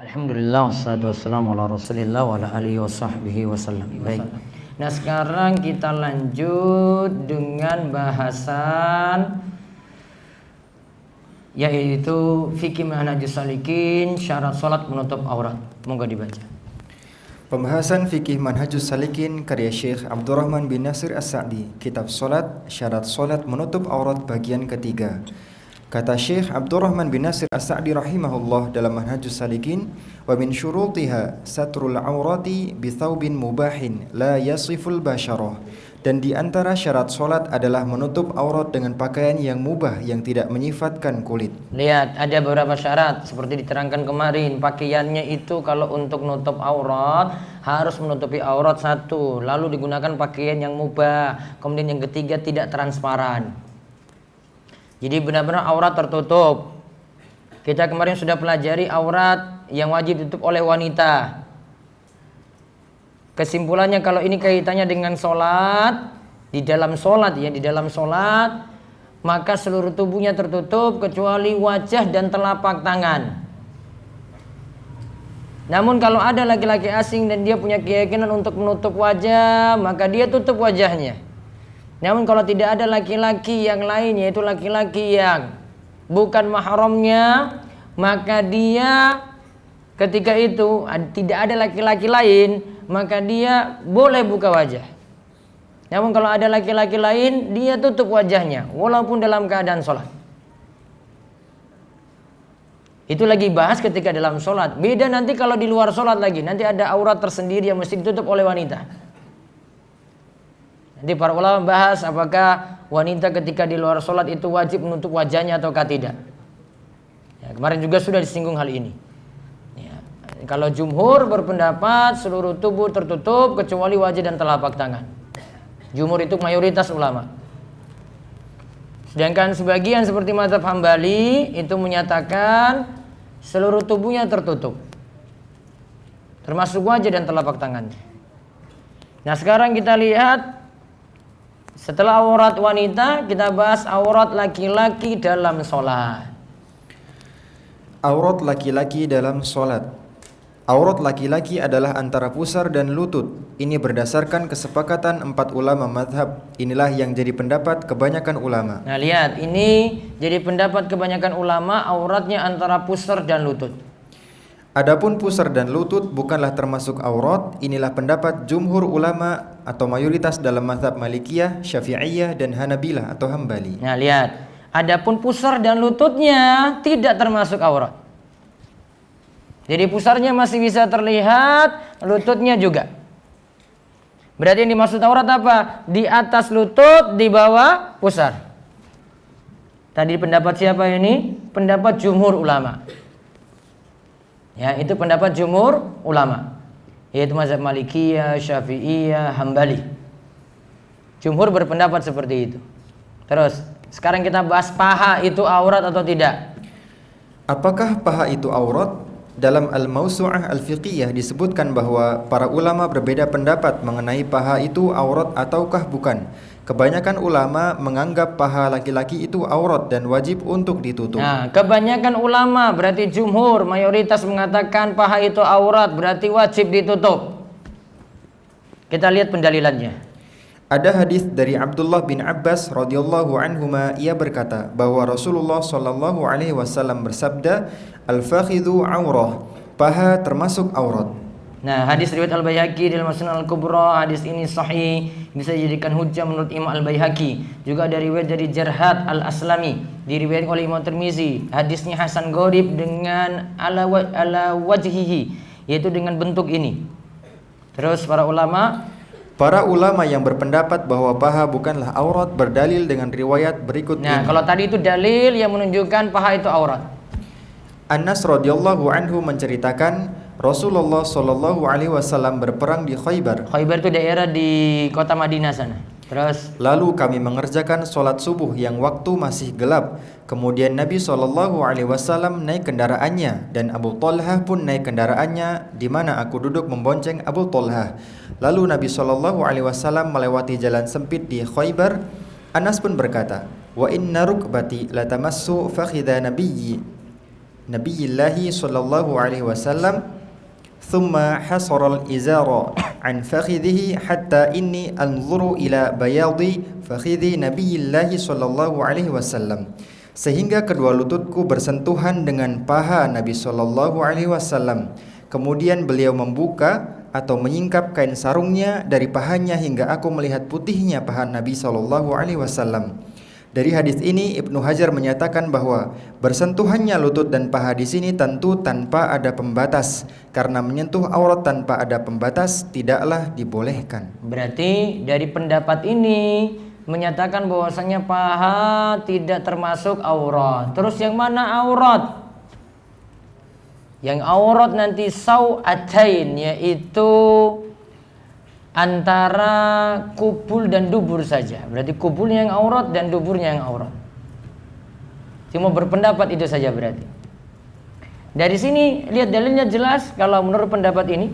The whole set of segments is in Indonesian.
Alhamdulillah, wassalatu wassalamu ala rasulillah wa ala alihi wa sahbihi wasallam. Baik. Nah, sekarang kita lanjut dengan bahasan yaitu fikih manhajus salikin, syarat salat menutup aurat. Moga dibaca. Pembahasan fikih manhajus salikin karya Syekh Abdurrahman bin Nasir As-Sa'di, kitab salat, syarat salat menutup aurat bagian ketiga. Kata Syekh Abdurrahman bin Nasir As-Sa'di rahimahullah dalam Manhajus Salikin, wa min syurutiha satrul aurati bi thawbin mubahin la yasiful basyarah. Dan di antara syarat salat adalah menutup aurat dengan pakaian yang mubah yang tidak menyifatkan kulit. Lihat, ada beberapa syarat seperti diterangkan kemarin. Pakaiannya itu kalau untuk menutup aurat harus menutupi aurat satu, lalu digunakan pakaian yang mubah. Kemudian yang ketiga tidak transparan. Jadi benar-benar aurat tertutup. Kita kemarin sudah pelajari aurat yang wajib ditutup oleh wanita. Kesimpulannya kalau ini kaitannya dengan sholat, di dalam sholat ya, di dalam sholat maka seluruh tubuhnya tertutup kecuali wajah dan telapak tangan. Namun kalau ada laki-laki asing dan dia punya keyakinan untuk menutup wajah, maka dia tutup wajahnya. Namun kalau tidak ada laki-laki yang lain, yaitu laki-laki yang bukan mahramnya, maka dia ketika itu tidak ada laki-laki lain, maka dia boleh buka wajah. Namun kalau ada laki-laki lain, dia tutup wajahnya walaupun dalam keadaan sholat. Itu lagi bahas ketika dalam sholat. Beda nanti kalau di luar sholat lagi, nanti ada aurat tersendiri yang mesti ditutup oleh wanita. Nanti para ulama bahas apakah wanita ketika di luar sholat itu wajib menutup wajahnya ataukah tidak. Ya, kemarin juga sudah disinggung hal ini. Ya, kalau jumhur berpendapat seluruh tubuh tertutup kecuali wajah dan telapak tangan. Jumhur itu mayoritas ulama. Sedangkan sebagian seperti mazhab Hambali itu menyatakan seluruh tubuhnya tertutup, termasuk wajah dan telapak tangannya. Nah, sekarang kita lihat. Setelah aurat wanita, kita bahas aurat laki-laki dalam sholat. Aurat laki-laki dalam sholat. Aurat laki-laki adalah antara pusar dan lutut. Ini berdasarkan kesepakatan 4 ulama madhab. Inilah yang jadi pendapat kebanyakan ulama. Nah lihat, ini jadi pendapat kebanyakan ulama, auratnya antara pusar dan lutut. Adapun pusar dan lutut bukanlah termasuk aurat. Inilah pendapat jumhur ulama atau mayoritas dalam mazhab Malikiyah, Syafi'iyah dan Hanabilah atau Hambali. Nah lihat, adapun pusar dan lututnya tidak termasuk aurat. Jadi pusarnya masih bisa terlihat, lututnya juga. Berarti yang dimaksud aurat apa? Di atas lutut, di bawah pusar. Tadi pendapat siapa ini? Pendapat jumhur ulama. Ya, itu pendapat jumhur ulama, yaitu mazhab Malikiyah, Syafi'iyah, Hambali. Jumhur berpendapat seperti itu. Terus, sekarang kita bahas paha itu aurat atau tidak. Apakah paha itu aurat? Dalam Al-Mawsu'ah Al-Fiqhiyah disebutkan bahwa para ulama berbeda pendapat mengenai paha itu aurat ataukah bukan. Kebanyakan ulama menganggap paha laki-laki itu aurat dan wajib untuk ditutup. Nah, kebanyakan ulama berarti jumhur, mayoritas mengatakan paha itu aurat, berarti wajib ditutup. Kita lihat pendalilannya. Ada hadis dari Abdullah bin Abbas radhiyallahu anhuma, ia berkata bahwa Rasulullah sallallahu alaihi wasallam bersabda, "Al-fakhidhu aurah." Paha termasuk aurat. Nah, hadis riwayat Al-Baihaqi dalam Musnad Al-Kubra, hadis ini sahih, bisa dijadikan hujjah menurut Imam Al-Baihaqi. Juga dari riwayat dari Jarhad Al-Aslami, diriwayatkan oleh Imam Tirmizi. Hadisnya hasan gharib dengan ala wajhihi, yaitu dengan bentuk ini. Terus para ulama yang berpendapat bahwa paha bukanlah aurat berdalil dengan riwayat berikut ini. Nah, kalau tadi itu dalil yang menunjukkan paha itu aurat. Anas radhiyallahu anhu menceritakan Rasulullah sallallahu alaihi wasallam berperang di Khaybar. Khaybar itu daerah di kota Madinah sana. Terus lalu kami mengerjakan sholat subuh yang waktu masih gelap. Kemudian Nabi sallallahu alaihi wasallam naik kendaraannya dan Abu Talhah pun naik kendaraannya, di mana aku duduk membonceng Abu Talhah. Lalu Nabi sallallahu alaihi wasallam melewati jalan sempit di Khaybar. Anas pun berkata, wa inna rukbati latamassu fakhidha nabiyillahi sallallahu alaihi wasallam thumma hasara al-izara an fakhidhihi hatta inni anzuru ila bayadi fakhidhi nabiyillahi sallallahu alaihi wasallam, sehingga kedua lututku bersentuhan dengan paha Nabi sallallahu alaihi wasallam. Kemudian beliau membuka atau menyingkap kain sarungnya dari pahanya hingga aku melihat putihnya paha Nabi sallallahu alaihi wasallam. Dari hadis ini Ibnu Hajar menyatakan bahwa bersentuhannya lutut dan paha di sini tentu tanpa ada pembatas, karena menyentuh aurat tanpa ada pembatas tidaklah dibolehkan. Berarti dari pendapat ini menyatakan bahwasanya paha tidak termasuk aurat. Terus yang mana aurat? Yang aurat nanti sau'atain, yaitu antara kubul dan dubur saja. Berarti kubulnya yang aurat dan duburnya yang aurat. Cuma berpendapat itu saja berarti. Dari sini lihat dalilnya jelas. Kalau menurut pendapat ini,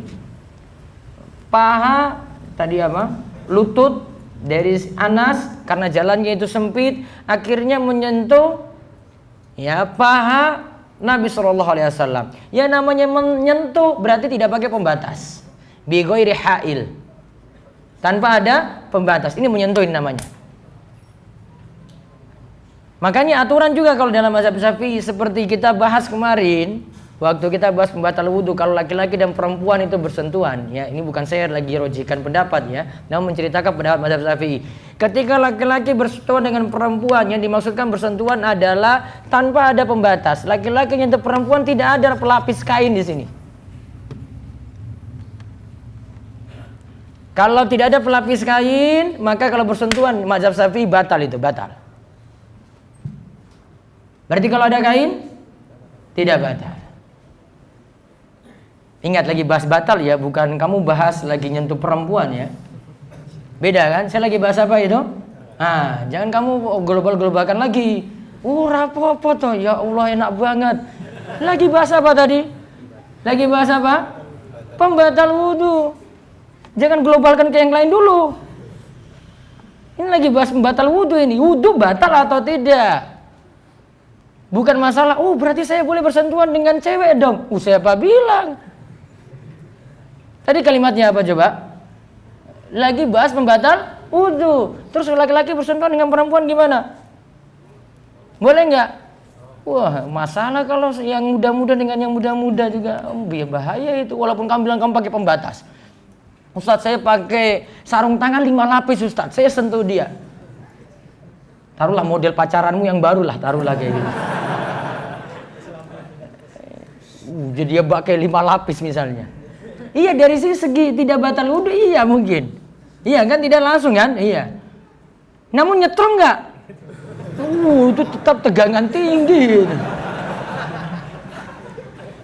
paha tadi apa? Lutut dari Anas karena jalannya itu sempit, akhirnya menyentuh ya paha Nabi SAW. Ya namanya menyentuh berarti tidak pakai pembatas. Bi ghairi ha'il. Tanpa ada pembatas. Ini menyentuh ini namanya. Makanya aturan juga kalau dalam mazhab Syafi'i seperti kita bahas kemarin, waktu kita bahas pembatal wudu, kalau laki-laki dan perempuan itu bersentuhan, ya ini bukan saya lagi rojikan pendapat ya, namun menceritakan pendapat mazhab Syafi'i. Ketika laki-laki bersentuhan dengan perempuan, yang dimaksudkan bersentuhan adalah tanpa ada pembatas. Laki-laki nyentuh perempuan tidak ada pelapis kain di sini. Kalau tidak ada pelapis kain, maka kalau bersentuhan mazhab Syafi'i batal itu, batal. Berarti kalau ada kain tidak batal. Ingat lagi bahas batal ya, bukan kamu bahas lagi nyentuh perempuan ya. Beda kan? Saya lagi bahas apa itu? Ah, jangan kamu global-globalkan lagi. Rapopo toh, ya Allah enak banget. Lagi bahas apa tadi? Lagi bahas apa? Pembatal wudu. Jangan globalkan ke yang lain dulu. Ini lagi bahas pembatal wudu ini. Wudu batal atau tidak? Bukan masalah, berarti saya boleh bersentuhan dengan cewek dong. Siapa bilang? Tadi kalimatnya apa coba? Lagi bahas pembatal wudu. Terus laki-laki bersentuhan dengan perempuan gimana? Boleh nggak? Wah, masalah kalau yang muda-muda dengan yang muda-muda juga bahaya itu. Walaupun kamu bilang kamu pakai pembatas. Ustadz, saya pakai sarung tangan 5 lapis Ustadz, saya sentuh dia. Taruhlah model pacaranmu yang baru lah, taruhlah kayak gitu. Jadi dia pakai 5 lapis misalnya. Iya, dari segi tidak batal wudu, iya mungkin. Iya kan, tidak langsung kan, iya. Namun nyetrum nggak? Itu tetap tegangan tinggi.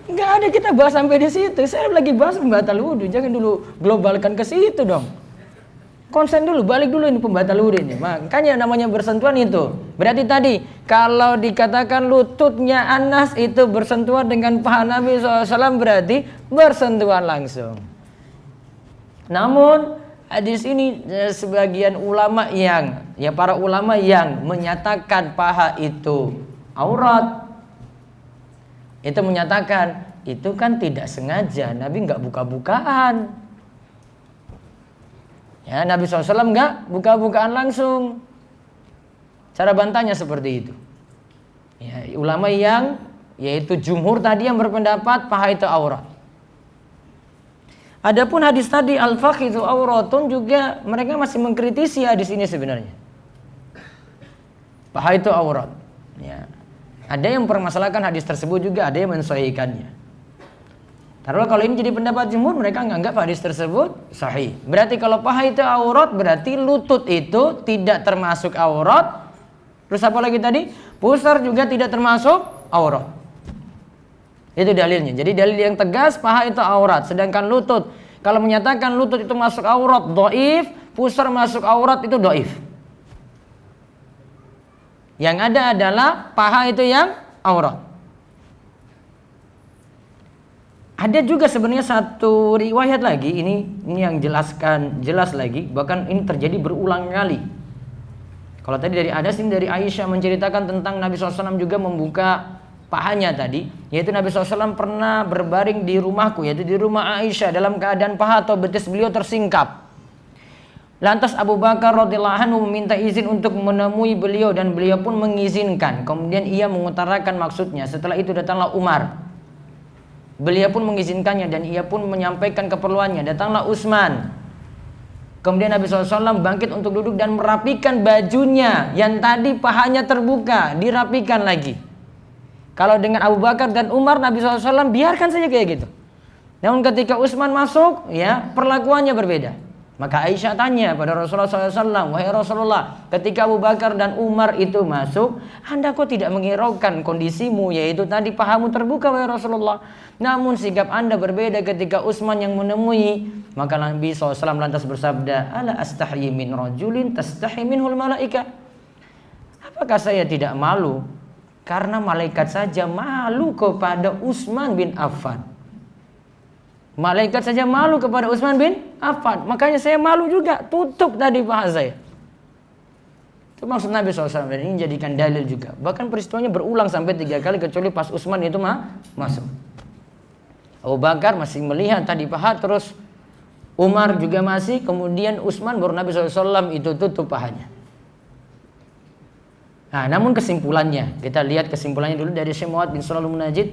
Nggak ada, kita bahas sampai di situ. Saya lagi bahas pembatal wudu, jangan dulu globalkan ke situ dong. Konsen dulu, balik dulu ini pembatal wudu ini. Makanya namanya bersentuhan itu. Berarti tadi kalau dikatakan lututnya Anas itu bersentuhan dengan paha Nabi SAW berarti bersentuhan langsung. Namun hadis ini sebagian ulama para ulama yang menyatakan paha itu aurat, itu menyatakan itu kan tidak sengaja, Nabi nggak buka-bukaan. Ya, Nabi SAW nggak buka-bukaan langsung. Cara bantahnya seperti itu. Ya, ulama yang yaitu jumhur tadi yang berpendapat paha itu aurat. Adapun hadis tadi al-fakhidhu auratun juga mereka masih mengkritisi hadis ini sebenarnya. Paha itu aurat. Ya. Ada yang mempermasalahkan hadis tersebut juga, ada yang mensahihkannya. Taruhlah kalau ini jadi pendapat jumhur, mereka menganggap hadis tersebut sahih. Berarti kalau paha itu aurat, berarti lutut itu tidak termasuk aurat. Terus apa lagi tadi? Pusar juga tidak termasuk aurat. Itu dalilnya. Jadi dalil yang tegas paha itu aurat, sedangkan lutut kalau menyatakan lutut itu masuk aurat dhaif, pusar masuk aurat itu dhaif. Yang ada adalah paha itu yang aurat. Ada juga sebenarnya satu riwayat lagi, ini yang jelas lagi, bahkan ini terjadi berulang kali. Kalau tadi dari Anas, ini dari Aisyah menceritakan tentang Nabi SAW juga membuka pahanya tadi, yaitu Nabi SAW pernah berbaring di rumahku, yaitu di rumah Aisyah, dalam keadaan paha atau betis beliau tersingkap. Lantas Abu Bakar radhiyallahu anhu meminta izin untuk menemui beliau dan beliau pun mengizinkan. Kemudian ia mengutarakan maksudnya. Setelah itu datanglah Umar. Beliau pun mengizinkannya dan ia pun menyampaikan keperluannya. Datanglah Utsman. Kemudian Nabi SAW bangkit untuk duduk dan merapikan bajunya yang tadi pahanya terbuka, dirapikan lagi. Kalau dengan Abu Bakar dan Umar, Nabi SAW biarkan saja kayak gitu. Namun ketika Utsman masuk, ya perlakuannya berbeda. Maka Aisyah tanya pada Rasulullah SAW, wahai Rasulullah, ketika Abu Bakar dan Umar itu masuk, Anda kok tidak menghiraukan kondisimu, yaitu tadi pahamu terbuka, wahai Rasulullah. Namun sikap Anda berbeda ketika Utsman yang menemui. Maka Nabi SAW lantas bersabda, ala astahyi min rajulin tastahi minhul malaika. Apakah saya tidak malu? Karena malaikat saja malu kepada Utsman bin Affan. Malaikat saja malu kepada Utsman bin Affan. Makanya saya malu juga. Tutup tadi paha saya. Itu maksud Nabi SAW. Dan ini jadikan dalil juga. Bahkan peristiwanya berulang sampai 3 kali. Kecuali pas Utsman itu masuk. Abu Bakar masih melihat tadi paha. Terus Umar juga masih. Kemudian Utsman, baru Nabi SAW itu tutup pahanya. Nah, namun kesimpulannya. Kita lihat kesimpulannya dulu dari Syekh Muhammad bin Shalih Al-Munajjid.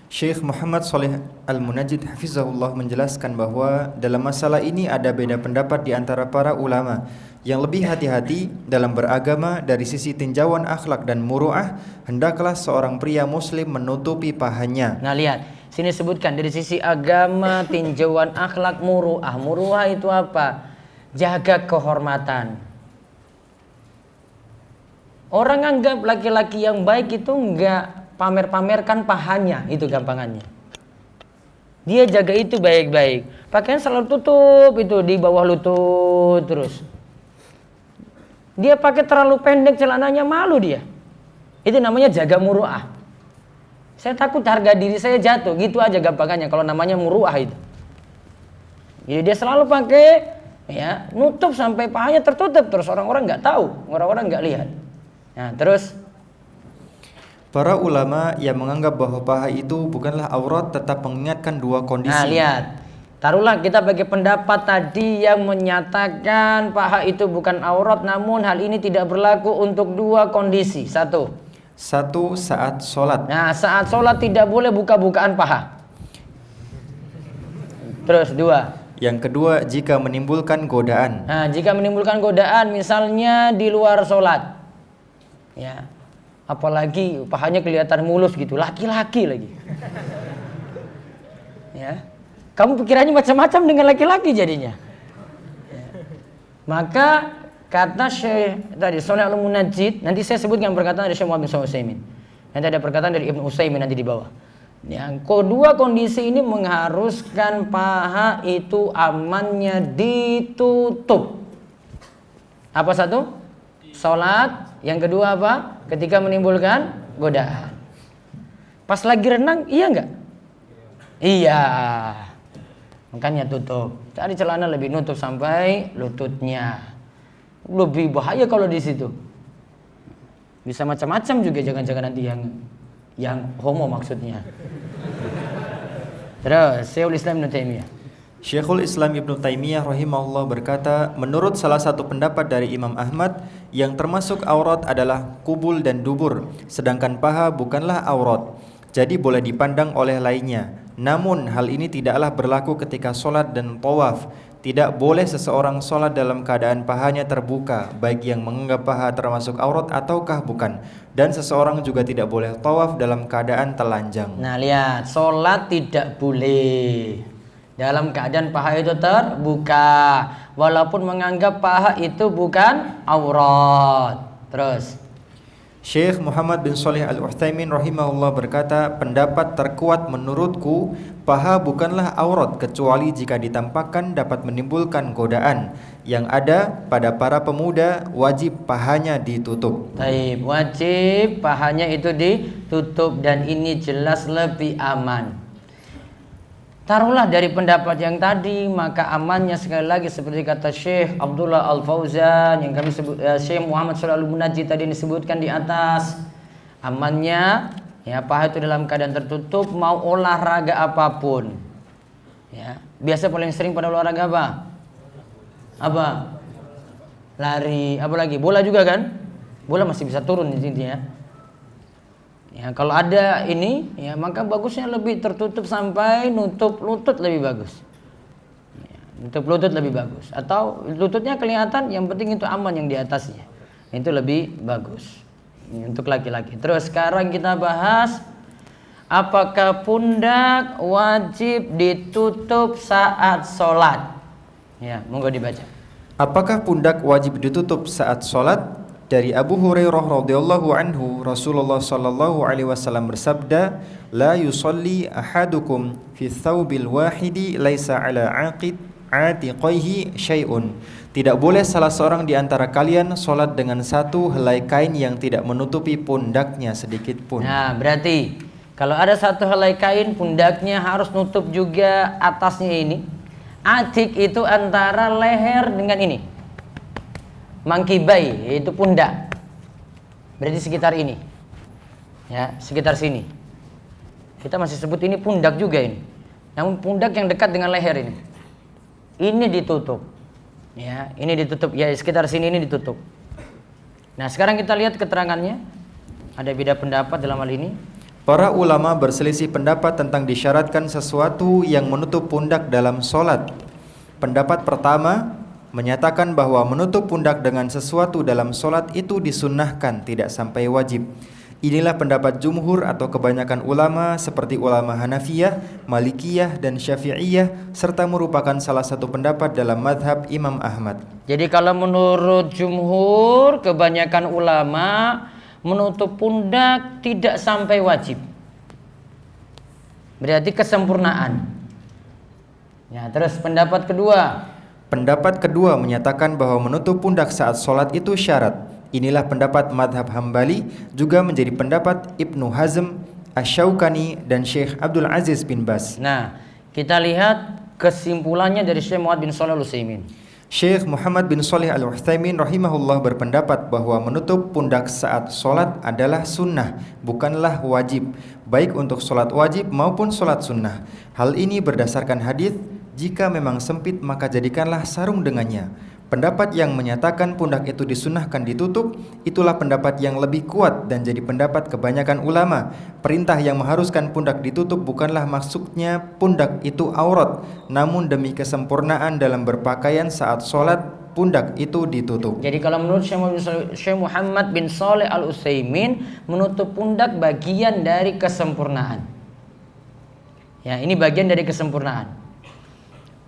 Syekh Muhammad Shalih Al-Munajjid hafizahullah menjelaskan bahwa dalam masalah ini ada beda pendapat di antara para ulama yang lebih hati-hati dalam beragama. Dari sisi tinjauan akhlak dan muru'ah, hendaklah seorang pria muslim menutupi pahanya. Nah lihat, sini sebutkan dari sisi agama, tinjauan akhlak, muru'ah. Muru'ah itu apa? Jaga kehormatan. Orang anggap laki-laki yang baik itu enggak pamer-pamerkan pahanya, itu gampangannya. Dia jaga itu baik-baik. Pakaian selalu tutup itu di bawah lutut terus. Dia pakai terlalu pendek celananya, malu dia. Itu namanya jaga muru'ah. Saya takut harga diri saya jatuh, gitu aja gampangannya kalau namanya muru'ah itu. Jadi dia selalu pakai, ya, nutup sampai pahanya tertutup terus, orang-orang nggak tahu, orang-orang nggak lihat. Nah terus. Para ulama yang menganggap bahwa paha itu bukanlah aurat tetap mengingatkan dua kondisi. Nah lihat, taruhlah kita bagi pendapat tadi yang menyatakan paha itu bukan aurat, namun hal ini tidak berlaku untuk dua kondisi. Satu, saat sholat. Nah saat sholat tidak boleh buka-bukaan paha. Terus dua. Yang kedua, jika menimbulkan godaan. Nah jika menimbulkan godaan, misalnya di luar sholat, ya. Apalagi pahanya kelihatan mulus gitu, laki-laki lagi. Ya. Kamu pikirannya macam-macam dengan laki-laki jadinya. Ya. Maka kata Syekh tadi Shalih Al-Munajjid, nanti saya sebutkan perkataan dari Syekh Muhammad bin Shalih Al-Utsaimin. Nanti ada perkataan dari Ibnu Utsaimin nanti di bawah. Yang kedua kondisi ini mengharuskan paha itu amannya ditutup. Apa satu? Sholat. Yang kedua apa? Ketika menimbulkan godaan. Pas lagi renang, iya enggak? Iya. Makanya tutup. Cari celana lebih nutup sampai lututnya. Lebih bahaya kalau di situ. Bisa macam-macam juga, jangan-jangan nanti yang homo maksudnya. Terus, Syekhul Islam Ibnu Taimiyah. Syekhul Islam Ibnu Taimiyah rahimahullah berkata, menurut salah satu pendapat dari Imam Ahmad, yang termasuk aurat adalah kubul dan dubur, sedangkan paha bukanlah aurat, jadi boleh dipandang oleh lainnya. Namun hal ini tidaklah berlaku ketika sholat dan tawaf. Tidak boleh seseorang sholat dalam keadaan pahanya terbuka, baik yang menganggap paha termasuk aurat ataukah bukan. Dan seseorang juga tidak boleh tawaf dalam keadaan telanjang. Nah lihat, sholat tidak boleh dalam keadaan paha itu terbuka, walaupun menganggap paha itu bukan aurat. Terus Syekh Muhammad bin Shalih Al-Utsaimin rahimahullah berkata, pendapat terkuat menurutku, paha bukanlah aurat kecuali jika ditampakkan dapat menimbulkan godaan. Yang ada pada para pemuda wajib pahanya ditutup. Baik, wajib pahanya itu ditutup dan ini jelas lebih aman. Taruhlah dari pendapat yang tadi, maka amannya sekali lagi seperti kata Syekh Abdullah Al-Fauzan yang kami sebut, Syekh Muhammad Shalih Al-Munajjid tadi disebutkan di atas. Amannya ya paha itu dalam keadaan tertutup, mau olahraga apapun. Ya, biasa paling sering pada olahraga apa? Apa? Lari, apa lagi? Bola juga kan? Bola masih bisa turun intinya. Ya, kalau ada ini, ya maka bagusnya lebih tertutup sampai nutup lutut lebih bagus. Ya, nutup lutut lebih bagus. Atau lututnya kelihatan, yang penting itu aman yang di atasnya. Itu lebih bagus. Ini untuk laki-laki. Terus sekarang kita bahas, apakah pundak wajib ditutup saat sholat? Ya, monggo dibaca. Apakah pundak wajib ditutup saat sholat? Dari Abu Hurairah radhiyallahu anhu, Rasulullah sallallahu alaihi wasallam bersabda, "La yusalli ahadukum fi thawbil wahidi laisa ala atiqaihi syai'un." Tidak boleh salah seorang di antara kalian salat dengan satu helai kain yang tidak menutupi pundaknya sedikit pun. Nah, berarti kalau ada satu helai kain, pundaknya harus nutup juga atasnya ini. Atik itu antara leher dengan ini. Mangkibai yaitu pundak. Berarti sekitar ini. Ya, sekitar sini. Kita masih sebut ini pundak juga ini. Namun pundak yang dekat dengan leher ini. Ini ditutup. Ya, ini ditutup. Ya, sekitar sini ini ditutup. Nah, sekarang kita lihat keterangannya. Ada beda pendapat dalam hal ini. Para ulama berselisih pendapat tentang disyaratkan sesuatu yang menutup pundak dalam sholat. Pendapat pertama menyatakan bahwa menutup pundak dengan sesuatu dalam sholat itu disunnahkan, tidak sampai wajib. Inilah pendapat jumhur atau kebanyakan ulama seperti ulama Hanafiyah, Malikiyah, dan Syafi'iyah, serta merupakan salah satu pendapat dalam madhab Imam Ahmad. Jadi kalau menurut jumhur, kebanyakan ulama, menutup pundak tidak sampai wajib. Berarti kesempurnaan. Ya, terus pendapat kedua. Pendapat kedua menyatakan bahwa menutup pundak saat sholat itu syarat. Inilah pendapat madhab Hambali, juga menjadi pendapat Ibnu Hazm, Asy-Syaukani, dan Syekh Abdul Aziz bin Baz. Nah, kita lihat kesimpulannya dari Syekh Muhammad bin Shalih Al-Utsaimin. Syekh Muhammad bin Shalih Al-Utsaimin rahimahullah berpendapat bahwa menutup pundak saat sholat adalah sunnah, bukanlah wajib, baik untuk sholat wajib maupun sholat sunnah. Hal ini berdasarkan hadis, jika memang sempit maka jadikanlah sarung dengannya. Pendapat yang menyatakan pundak itu disunnahkan ditutup, itulah pendapat yang lebih kuat dan jadi pendapat kebanyakan ulama. Perintah yang mengharuskan pundak ditutup bukanlah maksudnya pundak itu aurat, namun demi kesempurnaan dalam berpakaian saat sholat, pundak itu ditutup. Jadi kalau menurut Syekh Muhammad bin Shalih Al-Utsaimin, menutup pundak bagian dari kesempurnaan. Ya, ini bagian dari kesempurnaan.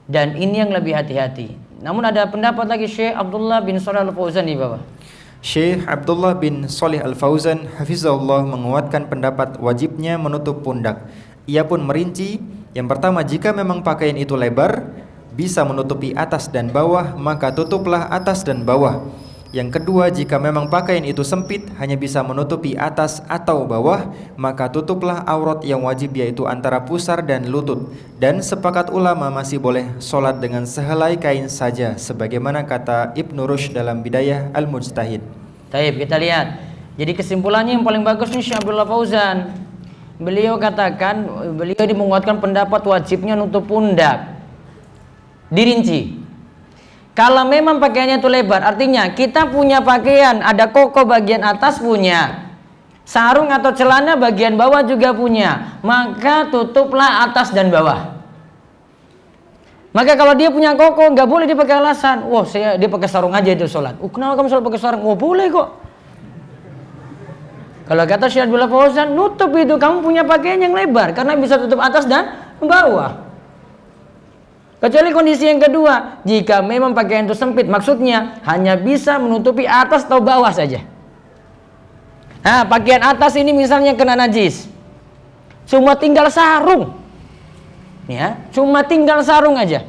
Dan ini yang lebih hati-hati. Namun ada pendapat lagi Syekh Abdullah bin Shalih Al-Fauzan di bawah. Syekh Abdullah bin Shalih Al-Fauzan hafizahullah menguatkan pendapat wajibnya menutup pundak. Ia pun merinci, yang pertama, jika memang pakaian itu lebar, bisa menutupi atas dan bawah, maka tutuplah atas dan bawah. Yang kedua, jika memang pakaian itu sempit, hanya bisa menutupi atas atau bawah, maka tutuplah aurat yang wajib, yaitu antara pusar dan lutut. Dan sepakat ulama masih boleh sholat dengan sehelai kain saja, sebagaimana kata Ibnu Rushd dalam Bidayah Al-Mujtahid. Baik, kita lihat. Jadi kesimpulannya yang paling bagus nih Syekh Abdullah Fauzan. Beliau katakan, beliau menguatkan pendapat wajibnya nutup pundak. Dirinci. Kalau memang pakaiannya itu lebar, artinya kita punya pakaian, ada koko bagian atas punya, sarung atau celana bagian bawah juga punya, maka tutuplah atas dan bawah. Maka kalau dia punya koko, nggak boleh dia pakai alasan, wah dia pakai sarung aja itu sholat. Kenapa kamu sholat pakai sarung? Oh boleh kok. Kalau kata Syekh Abdullah Fauzan, nutup itu, kamu punya pakaian yang lebar karena bisa tutup atas dan bawah. Kecuali kondisi yang kedua, jika memang pakaian itu sempit, maksudnya hanya bisa menutupi atas atau bawah saja. Nah, pakaian atas ini misalnya kena najis, cuma tinggal sarung, ya, cuma tinggal sarung aja.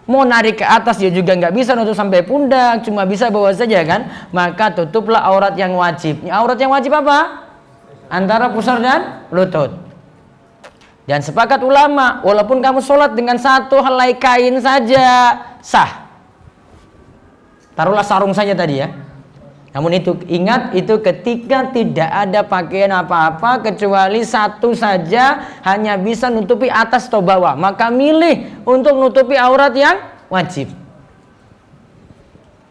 Mau narik ke atas dia juga nggak bisa nutup sampai pundak, cuma bisa bawah saja kan? Maka tutuplah aurat yang wajib. Aurat yang wajib apa? Antara pusar dan lutut. Dan sepakat ulama, walaupun kamu sholat dengan satu helai kain saja sah. Taruhlah sarung saja tadi ya. Namun itu ingat, itu ketika tidak ada pakaian apa-apa kecuali satu saja, hanya bisa nutupi atas atau bawah, maka milih untuk nutupi aurat yang wajib.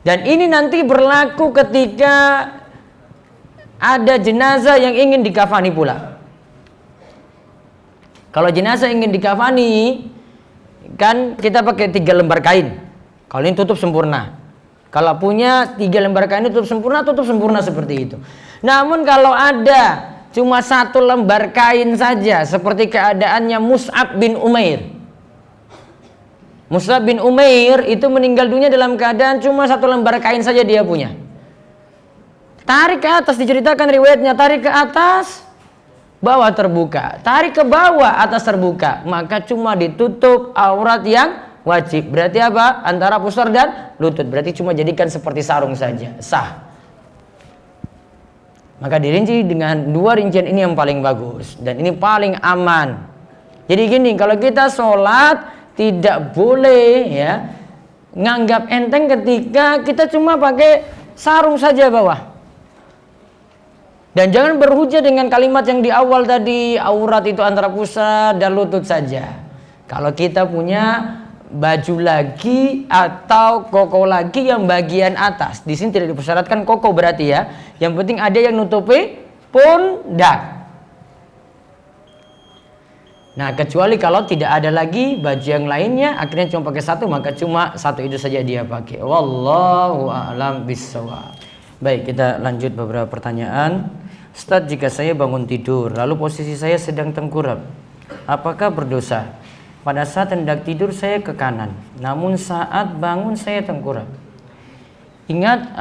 Dan ini nanti berlaku ketika ada jenazah yang ingin dikafani pula. Kalau jenazah ingin dikafani, kan kita pakai 3 lembar kain. Kalau ini tutup sempurna. Kalau punya 3 lembar kain tutup sempurna seperti itu. Namun kalau ada cuma 1 lembar kain saja, seperti keadaannya Mus'ab bin Umair. Mus'ab bin Umair itu meninggal dunia dalam keadaan cuma 1 lembar kain saja dia punya. Tarik ke atas, diceritakan riwayatnya, tarik ke atas, bawah terbuka. Tarik ke bawah, atas terbuka. Maka cuma ditutup aurat yang wajib. Berarti apa? Antara pusar dan lutut. Berarti cuma jadikan seperti sarung saja. Sah. Maka dirinci dengan 2 rincian ini yang paling bagus. Dan ini paling aman. Jadi gini, kalau kita sholat tidak boleh ya nganggap enteng ketika kita cuma pakai sarung saja bawah. Dan jangan berhujah dengan kalimat yang di awal tadi, aurat itu antara pusar dan lutut saja. Kalau kita punya baju lagi atau koko lagi yang bagian atas, di sini tidak dipersyaratkan koko berarti ya. Yang penting ada yang nutupi pundak. Nah, kecuali kalau tidak ada lagi baju yang lainnya, akhirnya cuma pakai satu, maka cuma satu itu saja dia pakai. Wallahu a'lam bishawab. Baik, kita lanjut beberapa pertanyaan. Ustaz, jika saya bangun tidur lalu posisi saya sedang tengkurap, apakah berdosa? Pada saat hendak tidur saya ke kanan, namun saat bangun saya tengkurap. Ingat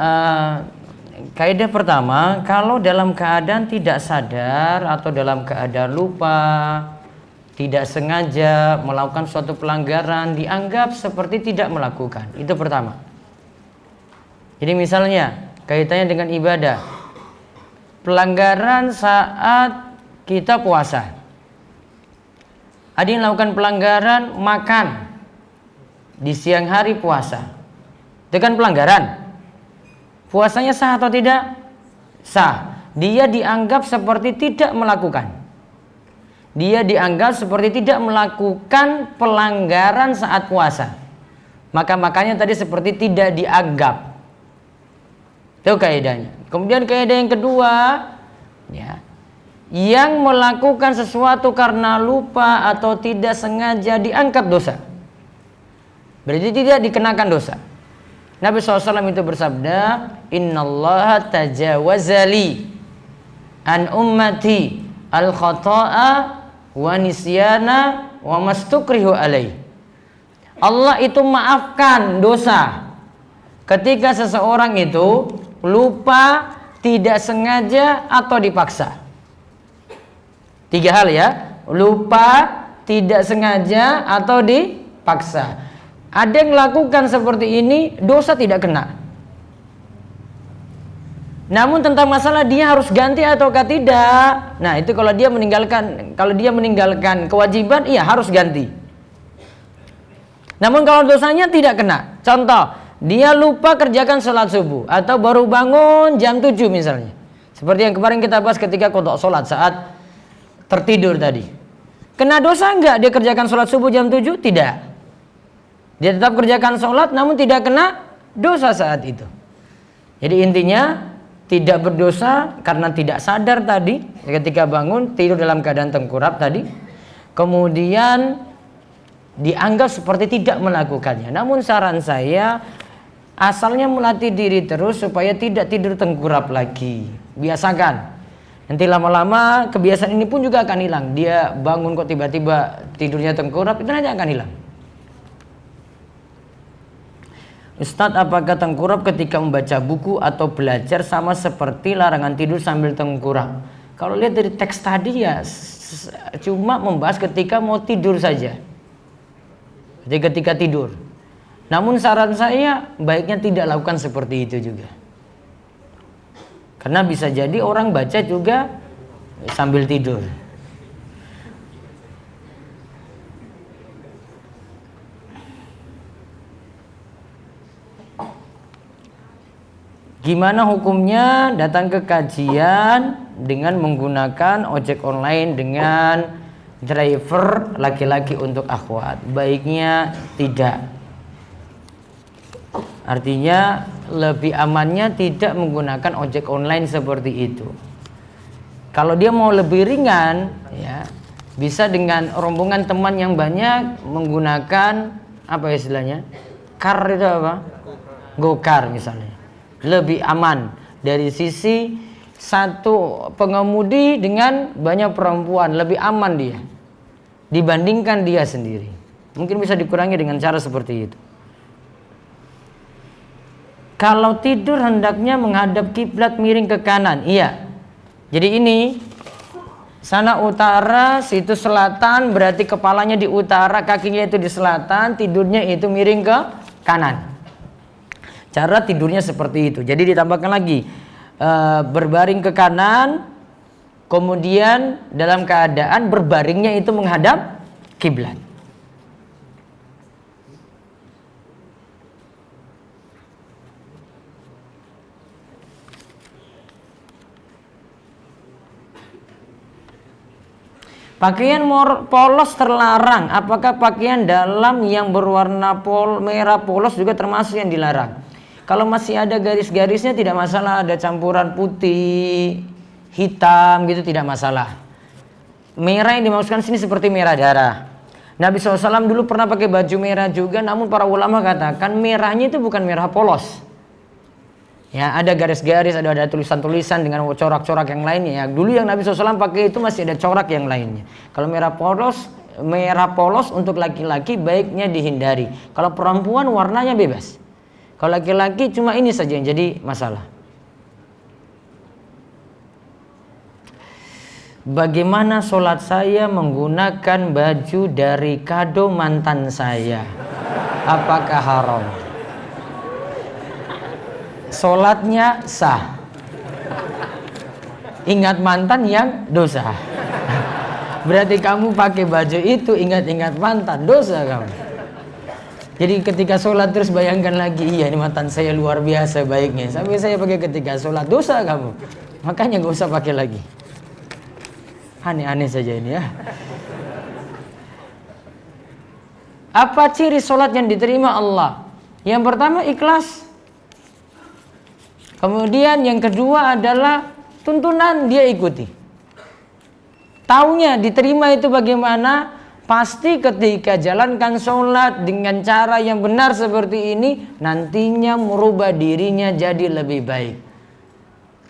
kaidah pertama, kalau dalam keadaan tidak sadar atau dalam keadaan lupa, tidak sengaja melakukan suatu pelanggaran, dianggap seperti tidak melakukan. Itu pertama. Jadi misalnya kaitannya dengan ibadah, pelanggaran saat kita puasa. Ada yang melakukan pelanggaran makan di siang hari puasa. Itu kan pelanggaran. Puasanya sah atau tidak? Sah. Dia dianggap seperti tidak melakukan. Dia dianggap seperti tidak melakukan pelanggaran saat puasa. Makanya tadi seperti tidak dianggap. Itu kaidahnya. Kemudian kaidah yang kedua, ya, yang melakukan sesuatu karena lupa atau tidak sengaja dianggap dosa. Berarti tidak dikenakan dosa. Nabi SAW itu bersabda, Innallaha tajawazali an ummati al-khata'a wa nisyana wa mastukrihu alaih. Allah itu maafkan dosa ketika seseorang itu lupa, tidak sengaja atau dipaksa. 3 hal ya, lupa, tidak sengaja atau dipaksa. Ada yang melakukan seperti ini, dosa tidak kena. Namun tentang masalah dia harus ganti ataukah tidak, nah itu kalau dia meninggalkan kewajiban, iya harus ganti. Namun kalau dosanya tidak kena, contoh, dia lupa kerjakan sholat subuh atau baru bangun jam 7 misalnya. Seperti yang kemarin kita bahas ketika qadha sholat saat tertidur tadi. Kena dosa enggak dia kerjakan sholat subuh jam 7? Tidak. Dia tetap kerjakan sholat namun tidak kena dosa saat itu. Jadi intinya tidak berdosa karena tidak sadar tadi ketika bangun tidur dalam keadaan tengkurap tadi. Kemudian dianggap seperti tidak melakukannya. Namun saran saya asalnya melatih diri terus supaya tidak tidur tengkurap lagi. Biasakan. Nanti lama-lama kebiasaan ini pun juga akan hilang. Dia bangun kok tiba-tiba tidurnya tengkurap, itu nanti akan hilang. Ustadz, apakah tengkurap ketika membaca buku atau belajar sama seperti larangan tidur sambil tengkurap? Kalau lihat dari teks tadi ya cuma membahas ketika mau tidur saja. Jadi ketika tidur. Namun saran saya baiknya tidak lakukan seperti itu juga. Karena bisa jadi orang baca juga sambil tidur. Gimana hukumnya datang ke kajian dengan menggunakan ojek online dengan driver laki-laki untuk akhwat? Baiknya tidak. Artinya lebih amannya tidak menggunakan ojek online seperti itu. Kalau dia mau lebih ringan, ya bisa dengan rombongan teman yang banyak menggunakan apa istilahnya? Car itu apa? Go-car misalnya. Lebih aman dari sisi satu pengemudi dengan banyak perempuan, lebih aman dia dibandingkan dia sendiri. Mungkin bisa dikurangi dengan cara seperti itu. Kalau tidur hendaknya menghadap kiblat miring ke kanan. Iya. Jadi ini sana utara, situ selatan, berarti kepalanya di utara, kakinya itu di selatan, tidurnya itu miring ke kanan. Cara tidurnya seperti itu. Jadi ditambahkan lagi berbaring ke kanan, kemudian dalam keadaan berbaringnya itu menghadap kiblat. Pakaian polos terlarang. Apakah pakaian dalam yang berwarna merah polos juga termasuk yang dilarang? Kalau masih ada garis-garisnya tidak masalah. Ada campuran putih, hitam gitu tidak masalah. Merah yang dimaksudkan sini seperti merah darah. Nabi SAW dulu pernah pakai baju merah juga. Namun para ulama katakan merahnya itu bukan merah polos. Ya, ada garis-garis, ada tulisan-tulisan dengan corak-corak yang lainnya. Ya, dulu yang Nabi SAW pakai itu masih ada corak yang lainnya. Kalau merah polos untuk laki-laki baiknya dihindari. Kalau perempuan warnanya bebas. Kalau laki-laki cuma ini saja yang jadi masalah. Bagaimana sholat saya menggunakan baju dari kado mantan saya? Apakah haram? Sholatnya sah. Ingat mantan yang dosa. Berarti kamu pakai baju itu ingat-ingat mantan, dosa kamu. Jadi ketika sholat terus bayangkan lagi, iya ini mantan saya luar biasa baiknya. Sampai saya pakai ketika sholat, dosa kamu. Makanya gak usah pakai lagi. Aneh-aneh saja ini ya. Apa ciri sholat yang diterima Allah? Yang pertama ikhlas. Kemudian yang kedua adalah tuntunan dia ikuti. Taunya diterima itu bagaimana? Pasti ketika jalankan sholat dengan cara yang benar seperti ini, nantinya merubah dirinya jadi lebih baik.